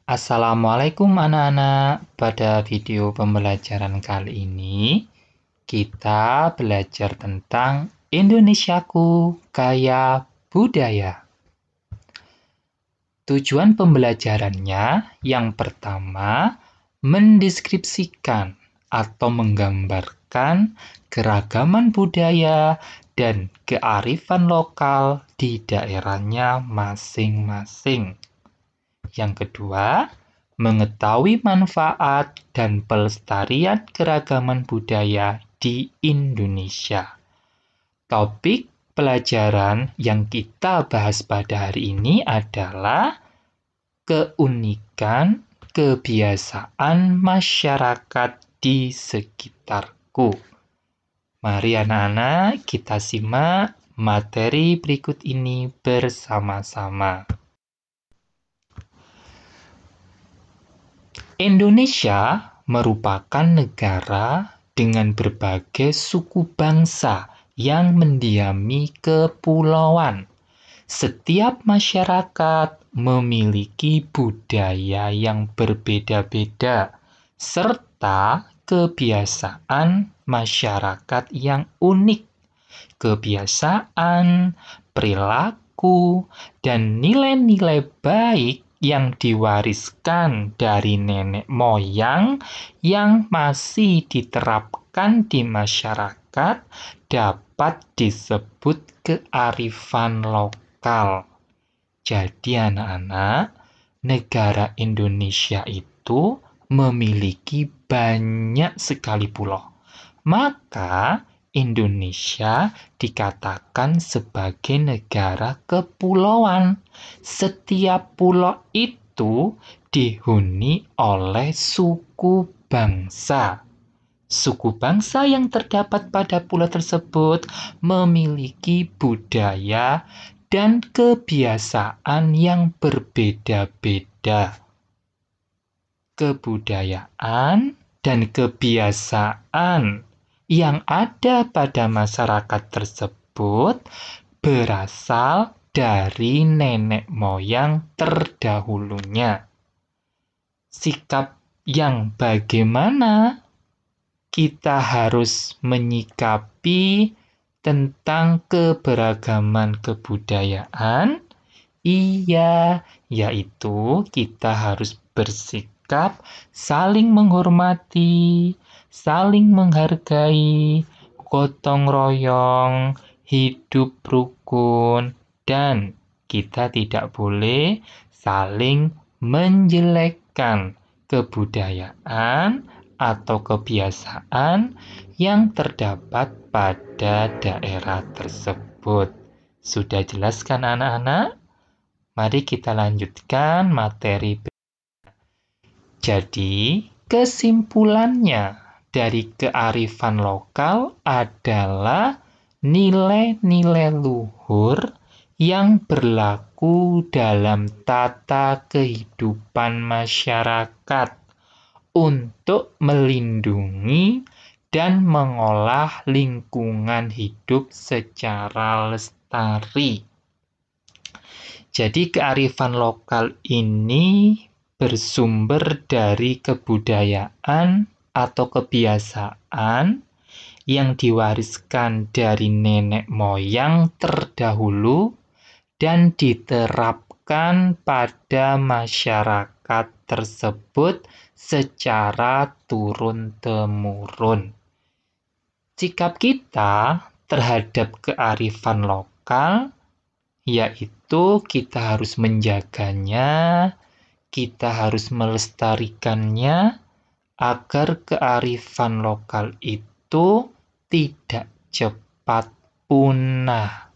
Assalamualaikum anak-anak. Pada video pembelajaran kali ini, kita belajar tentang Indonesiaku Kaya Budaya. Tujuan pembelajarannya yang pertama, mendeskripsikan atau menggambarkan keragaman budaya dan kearifan lokal di daerahnya masing-masing. Yang kedua, mengetahui manfaat dan pelestarian keragaman budaya di Indonesia. Topik pelajaran yang kita bahas pada hari ini adalah keunikan kebiasaan masyarakat di sekitarku. Mari anak-anak kita simak materi berikut ini bersama-sama. Indonesia merupakan negara dengan berbagai suku bangsa yang mendiami kepulauan. Setiap masyarakat memiliki budaya yang berbeda-beda serta kebiasaan masyarakat yang unik. Kebiasaan, perilaku, dan nilai-nilai baik yang diwariskan dari nenek moyang yang masih diterapkan di masyarakat dapat disebut kearifan lokal. Jadi anak-anak, negara Indonesia itu memiliki banyak sekali pulau. Maka Indonesia dikatakan sebagai negara kepulauan. Setiap pulau itu dihuni oleh suku bangsa. Suku bangsa yang terdapat pada pulau tersebut memiliki budaya dan kebiasaan yang berbeda-beda. Kebudayaan dan kebiasaan yang ada pada masyarakat tersebut berasal dari nenek moyang terdahulunya. Sikap yang bagaimana kita harus menyikapi tentang keberagaman kebudayaan? Iya, yaitu kita harus bersikap saling menghormati, saling menghargai, gotong royong, hidup rukun, dan kita tidak boleh saling menjelekkan kebudayaan atau kebiasaan yang terdapat pada daerah tersebut. Sudah jelas kan anak-anak? Mari kita lanjutkan materi. Jadi, kesimpulannya dari kearifan lokal adalah nilai-nilai luhur yang berlaku dalam tata kehidupan masyarakat untuk melindungi dan mengolah lingkungan hidup secara lestari. Jadi kearifan lokal ini bersumber dari kebudayaan atau kebiasaan yang diwariskan dari nenek moyang terdahulu dan diterapkan pada masyarakat tersebut secara turun-temurun. Sikap kita terhadap kearifan lokal yaitu kita harus menjaganya, kita harus melestarikannya agar kearifan lokal itu tidak cepat punah.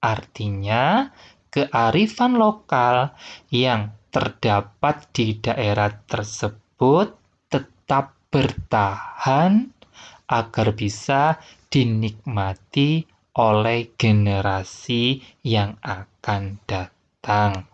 Artinya, kearifan lokal yang terdapat di daerah tersebut tetap bertahan agar bisa dinikmati oleh generasi yang akan datang.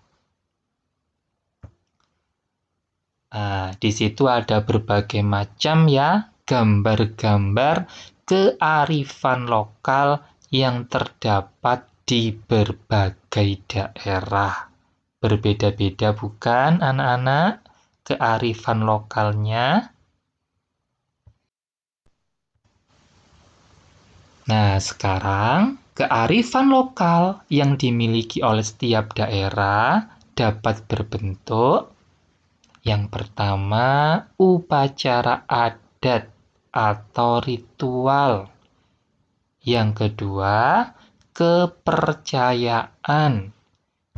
Di situ ada berbagai macam ya gambar-gambar kearifan lokal yang terdapat di berbagai daerah. Berbeda-beda bukan anak-anak? kearifan lokalnya? Nah, sekarang kearifan lokal yang dimiliki oleh setiap daerah dapat berbentuk yang pertama, upacara adat atau ritual. Yang kedua, kepercayaan.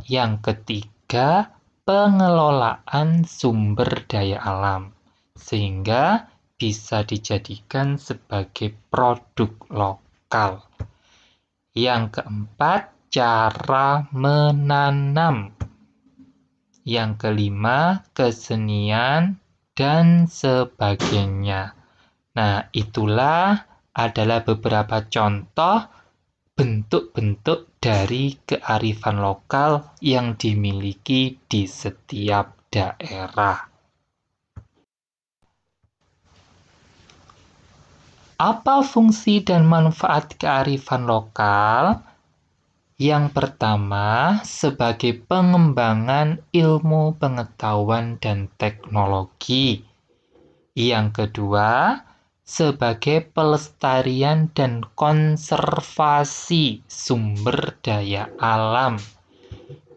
Yang ketiga, pengelolaan sumber daya alam, sehingga bisa dijadikan sebagai produk lokal. Yang keempat, cara menanam. Yang kelima, kesenian dan sebagainya. Nah, itulah adalah beberapa contoh bentuk-bentuk dari kearifan lokal yang dimiliki di setiap daerah. Apa fungsi dan manfaat kearifan lokal? Yang pertama, sebagai pengembangan ilmu pengetahuan dan teknologi. Yang kedua, sebagai pelestarian dan konservasi sumber daya alam.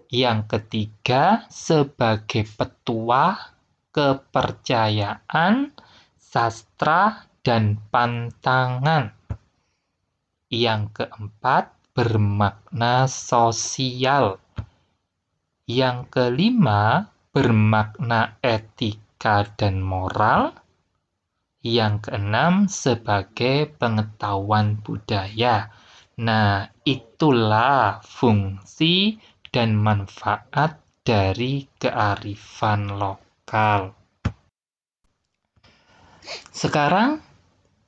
Yang ketiga, sebagai petuah, kepercayaan, sastra, dan pantangan. Yang keempat, bermakna sosial. Yang kelima, bermakna etika dan moral. Yang keenam, sebagai pengetahuan budaya. Nah, itulah fungsi dan manfaat dari kearifan lokal. Sekarang,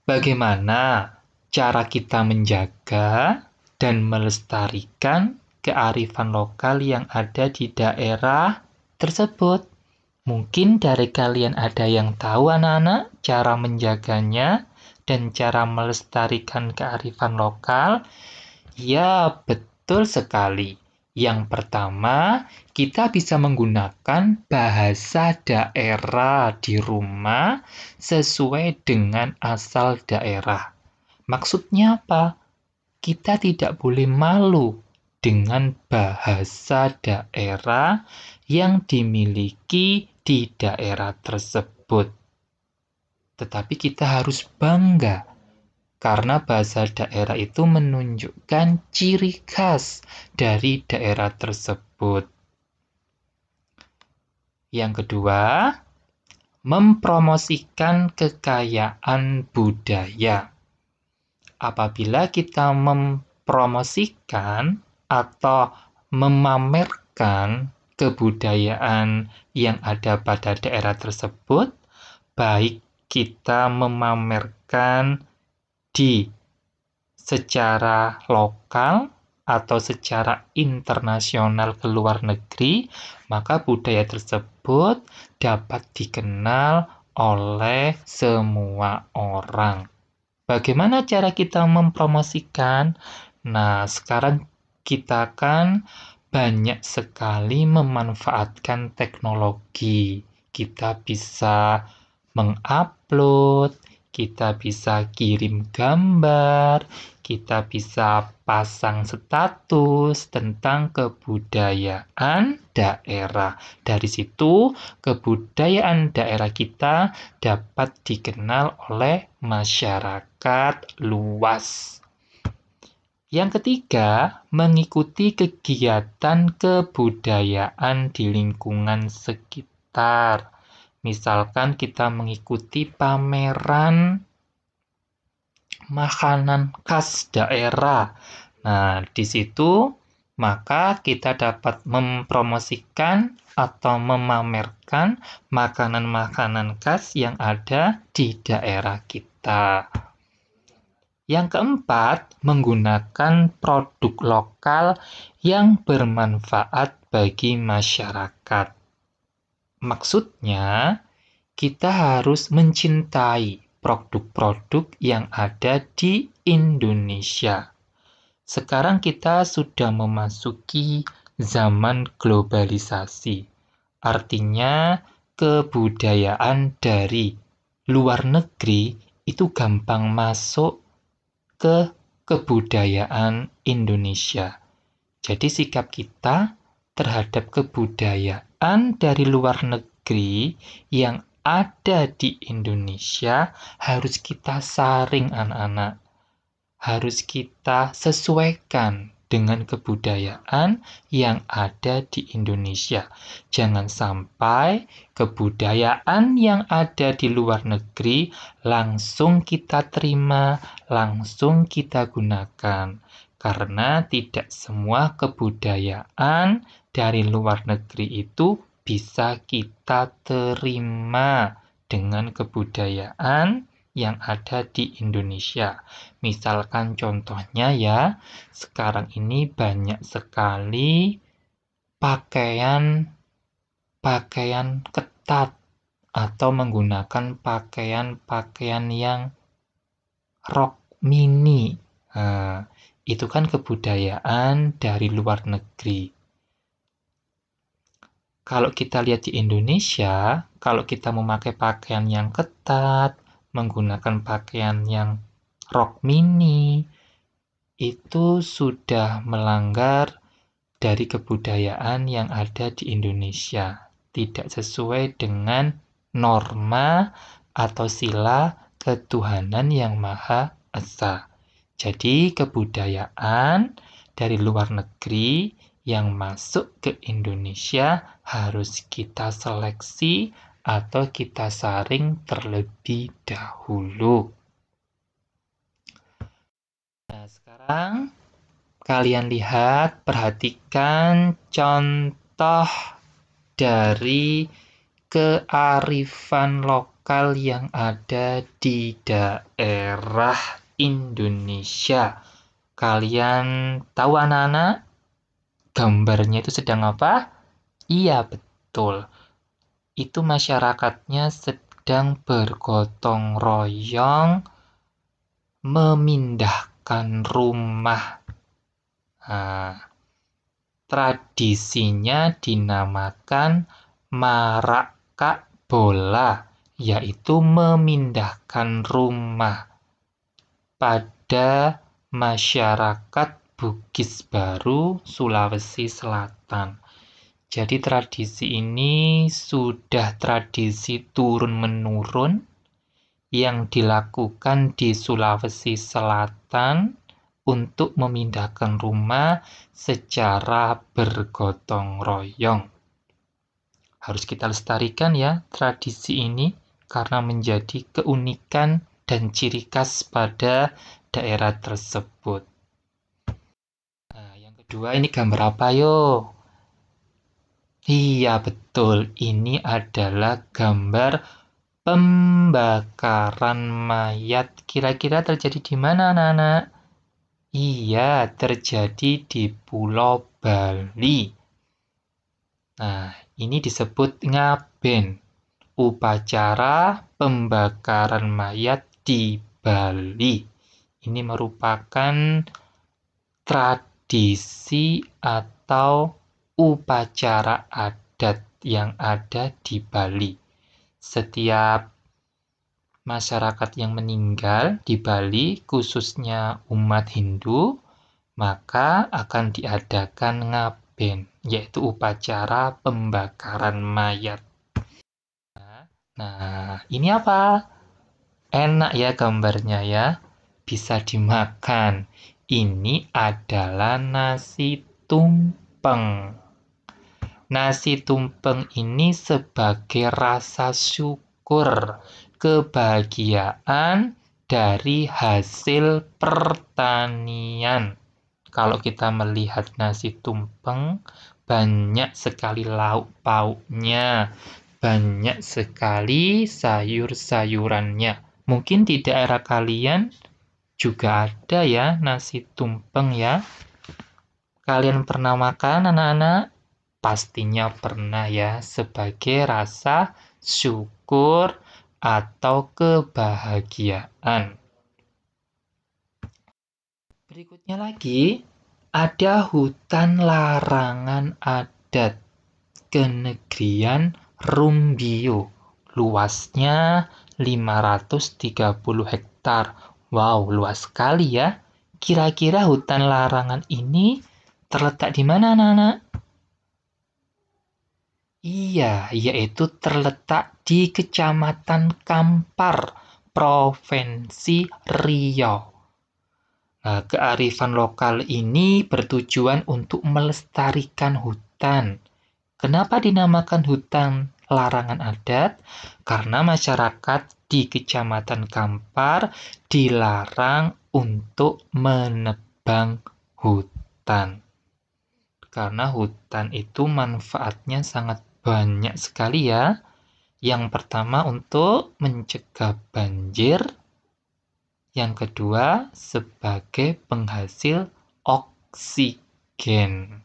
bagaimana cara kita menjaga dan melestarikan kearifan lokal yang ada di daerah tersebut? Mungkin dari kalian ada yang tahu anak-anak cara menjaganya dan cara melestarikan kearifan lokal? Ya, betul sekali. Yang pertama, kita bisa menggunakan bahasa daerah di rumah sesuai dengan asal daerah. Maksudnya apa? Kita tidak boleh malu dengan bahasa daerah yang dimiliki di daerah tersebut. Tetapi kita harus bangga karena bahasa daerah itu menunjukkan ciri khas dari daerah tersebut. Yang kedua, mempromosikan kekayaan budaya. Apabila kita mempromosikan atau memamerkan kebudayaan yang ada pada daerah tersebut, baik kita memamerkan secara lokal atau secara internasional ke luar negeri, maka budaya tersebut dapat dikenal oleh semua orang. Bagaimana cara kita mempromosikan? Nah, sekarang kita kan banyak sekali memanfaatkan teknologi. Kita bisa mengupload, kita bisa kirim gambar, kita bisa pasang status tentang kebudayaan daerah. Dari situ, kebudayaan daerah kita dapat dikenal oleh masyarakat luas. Yang ketiga, mengikuti kegiatan kebudayaan di lingkungan sekitar. Misalkan kita mengikuti pameran makanan khas daerah. Nah, di situ maka kita dapat mempromosikan atau memamerkan makanan-makanan khas yang ada di daerah kita. Yang keempat, menggunakan produk lokal yang bermanfaat bagi masyarakat. Maksudnya, kita harus mencintai produk-produk yang ada di Indonesia. Sekarang kita sudah memasuki zaman globalisasi. Artinya, kebudayaan dari luar negeri itu gampang masuk ke kebudayaan Indonesia. Jadi sikap kita terhadap kebudayaan dari luar negeri yang ada di Indonesia harus kita saring, anak-anak. Harus kita sesuaikan dengan kebudayaan yang ada di Indonesia. Jangan sampai kebudayaan yang ada di luar negeri langsung kita terima, langsung kita gunakan. Karena tidak semua kebudayaan dari luar negeri itu bisa kita terima dengan kebudayaan yang ada di Indonesia. Misalkan contohnya ya, sekarang ini banyak sekali pakaian ketat atau menggunakan pakaian yang rok mini. Nah, itu kan kebudayaan dari luar negeri. Kalau kita lihat di Indonesia, kalau kita memakai pakaian yang ketat, menggunakan pakaian yang rok mini, itu sudah melanggar dari kebudayaan yang ada di Indonesia. Tidak sesuai dengan norma atau sila ketuhanan yang Maha Esa. Jadi kebudayaan dari luar negeri yang masuk ke Indonesia harus kita seleksi atau kita saring terlebih dahulu. Nah, sekarang kalian lihat, perhatikan contoh dari kearifan lokal yang ada di daerah Indonesia. Kalian tahu, anak-anak, gambarnya itu sedang apa? Iya, betul. Itu masyarakatnya sedang bergotong royong memindahkan rumah. Nah, tradisinya dinamakan maraka bola, yaitu memindahkan rumah pada masyarakat Bugis Baru, Sulawesi Selatan. Jadi tradisi ini sudah tradisi turun-menurun yang dilakukan di Sulawesi Selatan untuk memindahkan rumah secara bergotong royong. Harus kita lestarikan ya tradisi ini karena menjadi keunikan dan ciri khas pada daerah tersebut. Nah, yang kedua ini gambar apa yo? Iya, betul. Ini adalah gambar pembakaran mayat. Kira-kira terjadi di mana, anak-anak? Iya, terjadi di Pulau Bali. Nah, ini disebut ngaben, upacara pembakaran mayat di Bali. Ini merupakan tradisi atau upacara adat yang ada di Bali. Setiap masyarakat yang meninggal di Bali, khususnya umat Hindu, maka akan diadakan ngaben, yaitu upacara pembakaran mayat. Nah, ini apa? Enak ya gambarnya ya, bisa dimakan. Ini adalah nasi tumpeng. Nasi tumpeng ini sebagai rasa syukur, kebahagiaan dari hasil pertanian. Kalau kita melihat nasi tumpeng, banyak sekali lauk pauknya, banyak sekali sayur-sayurannya. Mungkin di daerah kalian juga ada ya nasi tumpeng ya. Kalian pernah makan, anak-anak? Pastinya pernah ya, sebagai rasa syukur atau kebahagiaan. Berikutnya lagi, ada hutan larangan adat Kenegrian Rumbio. Luasnya 530 hektar. Wow, luas sekali ya. Kira-kira hutan larangan ini terletak di mana, anak-anak? Iya, yaitu terletak di Kecamatan Kampar, Provinsi Riau. Nah, kearifan lokal ini bertujuan untuk melestarikan hutan. Kenapa dinamakan hutan larangan adat? Karena masyarakat di Kecamatan Kampar dilarang untuk menebang hutan. Karena hutan itu manfaatnya sangat banyak sekali ya. Yang pertama untuk mencegah banjir. Yang kedua sebagai penghasil oksigen.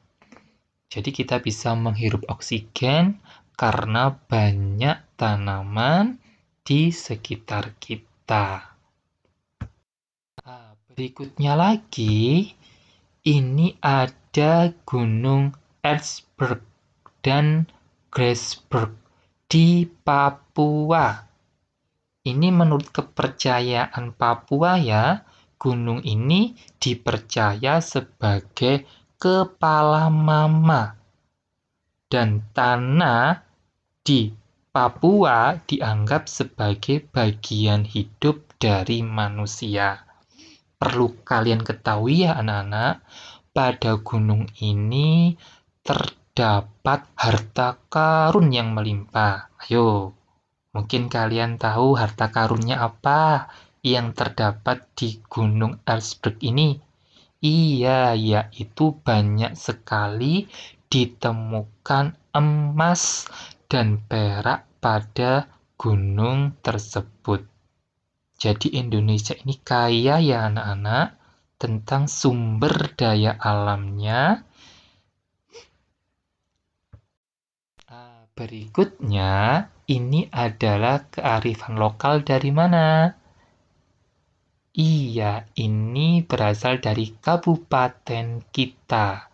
Jadi kita bisa menghirup oksigen karena banyak tanaman di sekitar kita. Nah, berikutnya lagi, ini ada Gunung Ertsberg dan Grassberg di Papua. Ini menurut kepercayaan Papua ya, gunung ini dipercaya sebagai kepala mama. Dan tanah di Papua dianggap sebagai bagian hidup dari manusia. Perlu kalian ketahui ya anak-anak, pada gunung ini terdapat harta karun yang melimpah. Ayo, mungkin kalian tahu harta karunnya apa yang terdapat di Gunung Ertsberg ini? Iya, yaitu banyak sekali ditemukan emas dan perak pada gunung tersebut. Jadi Indonesia ini kaya ya anak-anak tentang sumber daya alamnya. Berikutnya, ini adalah kearifan lokal dari mana? Iya, ini berasal dari kabupaten kita,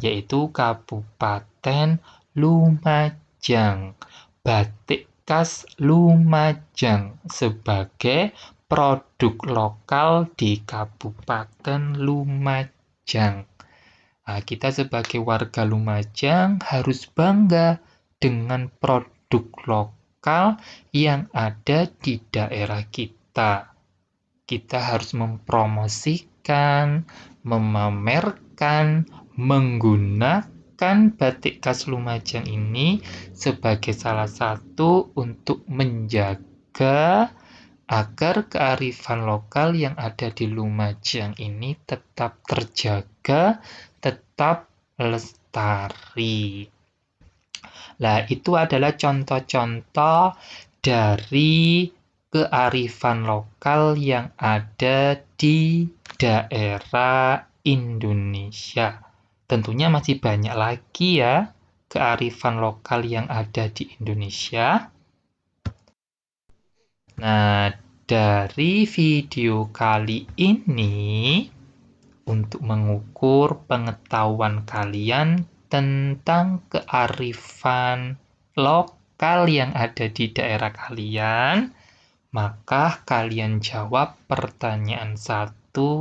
yaitu Kabupaten Lumajang. Batik khas Lumajang sebagai produk lokal di Kabupaten Lumajang. Nah, kita sebagai warga Lumajang harus bangga dengan produk lokal yang ada di daerah kita. Kita harus mempromosikan, memamerkan, menggunakan batik khas Lumajang ini sebagai salah satu untuk menjaga agar kearifan lokal yang ada di Lumajang ini tetap terjaga, tetap lestari. Nah, itu adalah contoh-contoh dari kearifan lokal yang ada di daerah Indonesia. Tentunya masih banyak lagi ya kearifan lokal yang ada di Indonesia. Nah, dari video kali ini, untuk mengukur pengetahuan kalian tentang kearifan lokal yang ada di daerah kalian, maka kalian jawab pertanyaan 1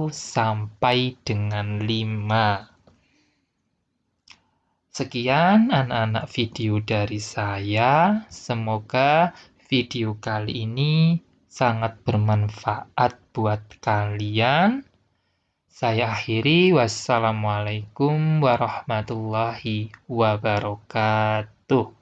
sampai dengan 5. Sekian anak-anak video dari saya. Semoga video kali ini sangat bermanfaat buat kalian. Saya akhiri. Wassalamualaikum warahmatullahi wabarakatuh.